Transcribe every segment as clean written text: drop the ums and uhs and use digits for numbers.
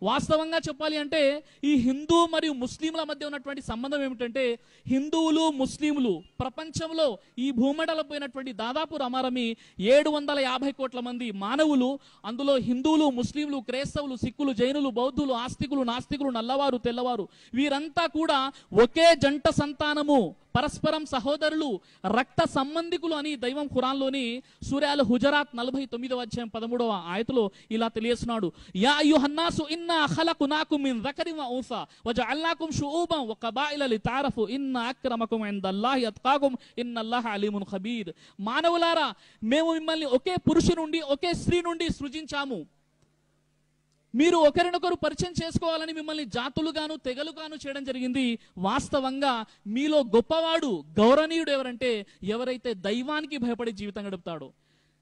వాస్తవంగా చెప్పాలి అంటే ఈ హిందూ మరియు ముస్లింల మధ్య ఉన్నటువంటి సంబంధం ఏమిటంటే, హిందువులు ముస్లింలు ప్రపంచంలో ఈ భూమండలం పోయినటువంటి దాదాపు రమారమి 750 కోట్ల మంది మానవులు, అందులో హిందువులు, ముస్లింలు, క్రైస్తవులు, సిక్కులు, జైనులు, బౌద్ధులు, ఆస్తికులు, నాస్తికులు, నల్లవారు, తెల్లవారు, వీరంతా కూడా ఒకే జంట సంతానము, పరస్పరం సహోదరులు, రక్త సంబంధికులు అని దైవం ఖురాన్లోని సూరా అల్ హుజరాత్ 49వ అధ్యాయం 13వ ఆయతులో ఇలా తెలియజేస్తున్నాడు. యా అయ్యుహన్నాసు ఇన్నా ఖలఖనాకుం మిన్ దకరిన్ వ ఉన్సా వజఅల్నాకుం షుఊబన్ వ కబాయిల లితారఫు ఇన్న అక్రమకుం ఇందల్లాహి అత్కాకుం ఇన్నల్లాహ అలీమున్ ఖబీర్. మానవులారా, మేము మిమ్మల్ని ఒకే పురుషు నుండి, ఒకే స్త్రీ నుండి సృజించాము. మీరు ఒకరినొకరు పరిచయం చేసుకోవాలని మిమ్మల్ని జాతులుగాను తెగలుగాను చేయడం జరిగింది. వాస్తవంగా మీలో గొప్పవాడు, గౌరవనీయుడు ఎవరంటే ఎవరైతే దైవానికి భయపడి జీవితం గడుపుతాడో.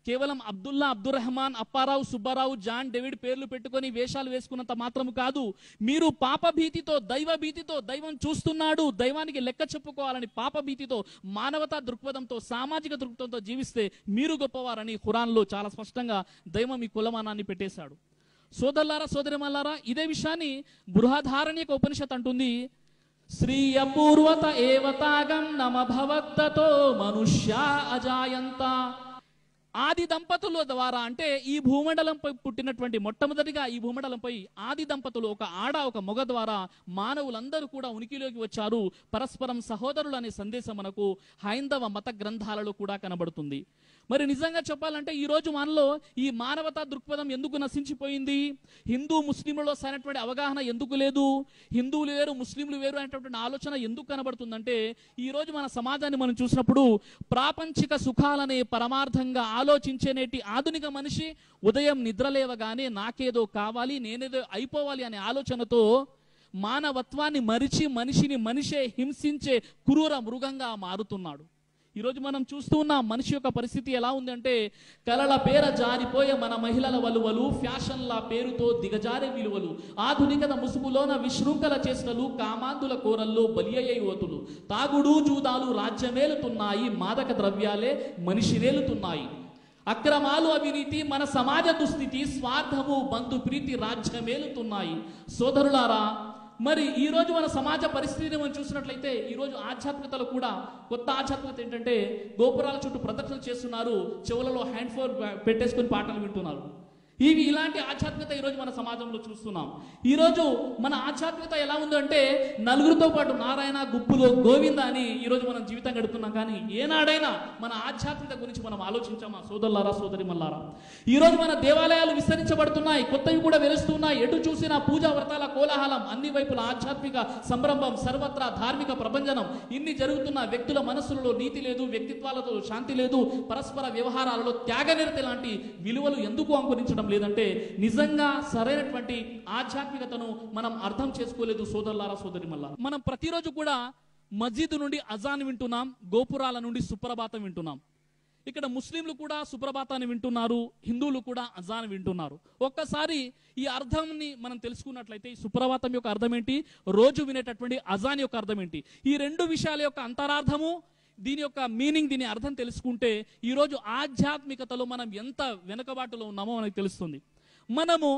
కేవలం అబ్దుల్లా, అబ్దుల్ రెహమాన్, అప్పారావు, సుబ్బారావు, జాన్, డేవిడ్ పేర్లు పెట్టుకొని వేషాలు వేసుకున్నంత మాత్రము కాదు, మీరు పాప భీతితో, దైవ భీతితో, దైవం చూస్తున్నాడు, దైవానికి లెక్క చెప్పుకోవాలని పాప భీతితో, మానవతా దృక్పథంతో, సామాజిక దృక్పథంతో జీవిస్తే మీరు గొప్పవారని ఖురాన్లో చాలా స్పష్టంగా దైవం మీ కులమానాన్ని పెట్టేశాడు. సోదరులారా, సోదరిమల్లారా, ఇదే విషయాన్ని బృహదారణ్యక ఉపనిషత్ అంటుంది. శ్రీయ పూర్వత ఏవతాగం నమ భవద్దతో మనుష్య అజాయంత. ఆది దంపతుల ద్వారా, అంటే ఈ భూమండలంపై పుట్టినటువంటి మొట్టమొదటిగా ఈ భూమండలంపై ఆది దంపతులు, ఒక ఆడ ఒక మొగ ద్వారా మానవులందరూ కూడా ఉనికిలోకి వచ్చారు. పరస్పరం సహోదరులు అనే సందేశం మనకు హైందవ మత గ్రంథాలలో కూడా కనబడుతుంది. మరి నిజంగా చెప్పాలంటే ఈరోజు మనలో ఈ మానవతా దృక్పథం ఎందుకు నశించిపోయింది? హిందూ ముస్లింలలో సరైనటువంటి అవగాహన ఎందుకు లేదు? హిందువులు వేరు, ముస్లింలు వేరు అనేటటువంటి ఆలోచన ఎందుకు కనబడుతుందంటే, ఈరోజు మన సమాజాన్ని మనం చూసినప్పుడు ప్రాపంచిక సుఖాలనే పరమార్థంగా ఆలోచించే నేటి ఆధునిక మనిషి ఉదయం నిద్రలేవగానే నాకేదో కావాలి, నేనేదో అయిపోవాలి అనే ఆలోచనతో మానవత్వాన్ని మరిచి మనిషిని మనిషే హింసించే క్రూర మృగంగా మారుతున్నాడు. ఈరోజు మనం చూస్తూ ఉన్న మనిషి యొక్క పరిస్థితి ఎలా ఉందంటే, కలల పేర జారిపోయే మన మహిళల వలువలు, ఫ్యాషన్ల పేరుతో దిగజారే విలువలు, ఆధునికత ముసుగులోన విశృంఖల చేష్టలు, కామాంధుల కోరల్లో బలియ్యే యువతులు, తాగుడు జూదాలు రాజ్యమేలుతున్నాయి, మాదక ద్రవ్యాలే మనిషినేలుతున్నాయి, అక్రమాలు అవినీతి మన సమాజ దుస్థితి, స్వార్థము బంధు ప్రీతి రాజ్యమేలుతున్నాయి. సోదరులారా, మరి ఈ రోజు మన సమాజ పరిస్థితిని మనం చూసినట్లయితే, ఈ రోజు ఆధ్యాత్మికతలో కూడా కొత్త ఆధ్యాత్మికత ఏంటంటే, గోపురాల చుట్టూ ప్రదక్షిణలు చేస్తున్నారు, చెవులలో హ్యాండ్ ఫోన్ పెట్టేసుకుని పాటలు వింటున్నారు. ఇలాంటి ఆధ్యాత్మికత ఈరోజు మన సమాజంలో చూస్తున్నాం. ఈరోజు మన ఆధ్యాత్మికత ఎలా ఉందంటే, నలుగురితో పాటు నారాయణ, గుప్పులో గోవింద అని ఈరోజు మనం జీవితం గడుపుతున్నాం. కానీ ఏనాడైనా మన ఆధ్యాత్మికత గురించి మనం ఆలోచించామా సోదరులారా, సోదరిమల్లారా? ఈరోజు మన దేవాలయాలు విస్తరించబడుతున్నాయి, కొత్తవి కూడా వెలుస్తున్నాయి. ఎటు చూసినా పూజా వ్రతాల కోలాహలం, అన్ని వైపుల ఆధ్యాత్మిక సంరంభం, సర్వత్రా ధార్మిక ప్రభంజనం. ఇన్ని జరుగుతున్న వ్యక్తుల మనస్సులలో నీతి లేదు, వ్యక్తిత్వాలతో శాంతి లేదు, పరస్పర వ్యవహారాలలో త్యాగనిరతి లాంటి విలువలు ఎందుకు అంకురించడం లేదంటే, నిజంగా సరైనటువంటి ఆధ్యాత్మికతను మనం అర్థం చేసుకోలేదు సోదరులారా, సోదరిమల్లారా. మనం ప్రతిరోజు కూడా మస్జిద్ నుండి అజాన్ వింటున్నాం, గోపురాల నుండి సుప్రభాతం వింటున్నాం. ఇక్కడ ముస్లింలు కూడా సుప్రభాతాన్ని వింటున్నారు, హిందువులు కూడా అజాన్ వింటున్నారు. ఒక్కసారి ఈ అర్థంని మనం తెలుసుకున్నట్లయితే, ఈ సుప్రభాతం యొక్క అర్థం ఏంటి, రోజు వినేటటువంటి అజాన్ యొక్క అర్థం ఏంటి, ఈ రెండు విషయాల యొక్క అంతరార్థము, దీని యొక్క మీనింగ్, దీని అర్థం తెలుసుకుంటే ఈరోజు ఆధ్యాత్మికతలో మనం ఎంత వెనుకబాటులో ఉన్నామో మనకు తెలుస్తుంది. మనము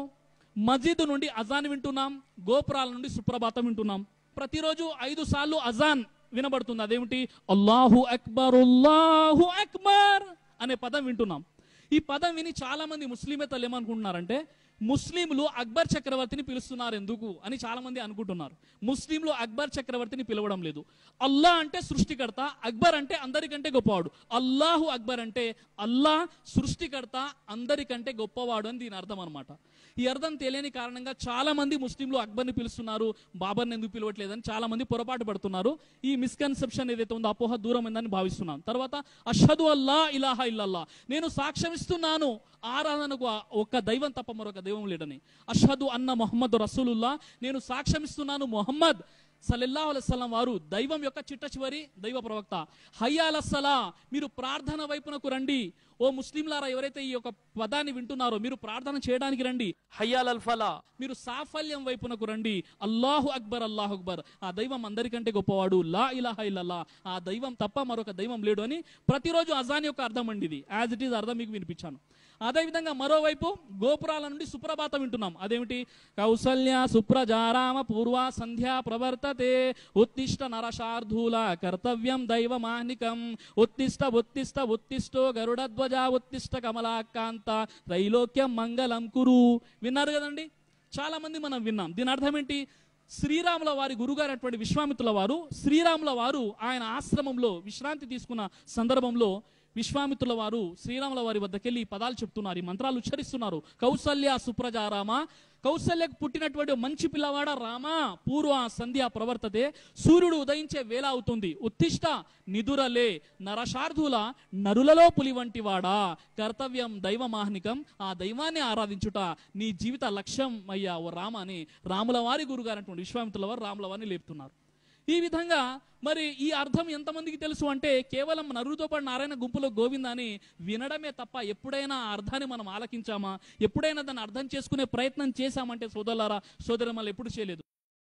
మస్జిద్ నుండి అజాన్ వింటున్నాం, గోపురాల నుండి సుప్రభాతం వింటున్నాం. ప్రతిరోజు 5 సార్లు అజాన్ వినబడుతుంది. అదేమిటి, అల్లాహు అక్బర్, అల్లాహు అక్బర్ అనే పదం వింటున్నాం. ఈ పదం విని చాలా మంది ముస్లిమేతలు ఏమనుకుంటున్నారంటే, ముస్లింలు అక్బర్ చక్రవర్తిని పిలుస్తున్నారు ఎందుకు అని చాలా మంది అనుకుంటున్నారు. ముస్లింలు అక్బర్ చక్రవర్తిని పిలవడం లేదు. అల్లా అంటే సృష్టికర్త, అక్బర్ అంటే అందరికంటే గొప్పవాడు. అల్లాహు అక్బర్ అంటే అల్లా సృష్టికర్త, అందరికంటే గొప్పవాడు అని దీని అర్థం అనమాట. ఈ అర్థం తెలియని కారణంగా చాలా మంది ముస్లింలు అక్బర్ని పిలుస్తున్నారు, బాబర్ని ఎందుకు పిలవట్లేదని చాలా మంది పొరపాటు పడుతున్నారు. ఈ మిస్కన్సెప్షన్ ఏదైతే ఉందో, అపోహ దూరం అయిందని భావిస్తున్నాను. తర్వాత అష్హదు అల్లా ఇలాహా ఇల్లల్లా, నేను సాక్ష్యమిస్తున్నాను ఆరాధనకు ఒక్క దైవం తప్ప మరొక దైవం లేడని. అష్హదు అన్న మొహమ్మద్ రసూలుల్లా, నేను సాక్ష్యమిస్తున్నాను మొహమ్మద్ సల్లల్లాహు అలైహి వసల్లం వారు దైవం యొక్క చిట్ట చివరి దైవ ప్రవక్త. హయ్యా అలస్సలా, మీరు ప్రార్థన వైపునకు రండి. ఓ ముస్లింలారా, ఎవరైతే ఈ యొక్క పదాన్ని వింటున్నారో మీరు ప్రార్థన చేయడానికి రండి. హయ్యా అల్ ఫలా, మీరు సాఫల్యం వైపునకు రండి. అల్లాహు అక్బర్, అల్లాహు అక్బర్, ఆ దైవం అందరికంటే గొప్పవాడు. లా ఇలాహా ఇల్లల్లా, ఆ దైవం తప్ప మరొక దైవం లేడు అని ప్రతిరోజు అజాన్ యొక్క అర్థం అండి ఇది. యాజ్ ఇట్ ఈజ్ అర్థం మీకు వినిపించాను. అదేవిధంగా మరోవైపు గోపురాల నుండి సుప్రభాతం వింటున్నాం. అదేమిటి? కౌసల్య సుప్రజారామ పూర్వ సంధ్యా ప్రవర్తతే ఉత్తిష్ట నరశార్ధూల కర్తవ్యం దైవమాహ్నికం ఉత్తిష్ట ఉత్తిష్ట ఉత్తిష్టో గరుడధ్వజ ఉత్తిష్ట కమలాకాంత త్రైలోక్యం మంగళం కురు. విన్నారు కదండి, చాలా మంది మనం విన్నాం. దీని అర్థం ఏంటి? శ్రీరాముల వారి గురుగారైనటువంటి విశ్వామిత్రుల వారు, శ్రీరాముల వారు ఆయన ఆశ్రమంలో విశ్రాంతి తీసుకున్న సందర్భంలో విశ్వామిత్రుల వారు శ్రీరాముల వారి వద్దకెళ్ళి ఈ పదాలు చెప్తున్నారు, ఈ మంత్రాలు ఉచ్చరిస్తున్నారు. కౌసల్య సుప్రజారామ, కౌసల్యకు పుట్టినటువంటి మంచి పిల్లవాడ రామ, పూర్వ సంధ్య ప్రవర్తతే, సూర్యుడు ఉదయించే వేళ అవుతుంది. ఉత్తిష్ట నిదురలే, నరశార్ధుల నరులలో పులి వంటి వాడా, కర్తవ్యం దైవమాహ్నికం, ఆ దైవాన్ని ఆరాధించుట నీ జీవిత లక్ష్యం అయ్యా ఓ రామ అని రాముల వారి గురుగారైనటువంటి విశ్వామిత్రుల వారు రాముల వారిని లేపుతున్నారు. ఈ విధంగా మరి ఈ అర్థం ఎంతమందికి తెలుసు అంటే కేవలం నరుడితో పాటు నారాయణ గుంపులో గోవింద అని వినడమే తప్ప ఎప్పుడైనా ఆ అర్థాన్ని మనం ఆలకించామా, ఎప్పుడైనా దాన్ని అర్థం చేసుకునే ప్రయత్నం చేశామంటే సోదరులారా సోదరులు ఎప్పుడు చేయలేదు.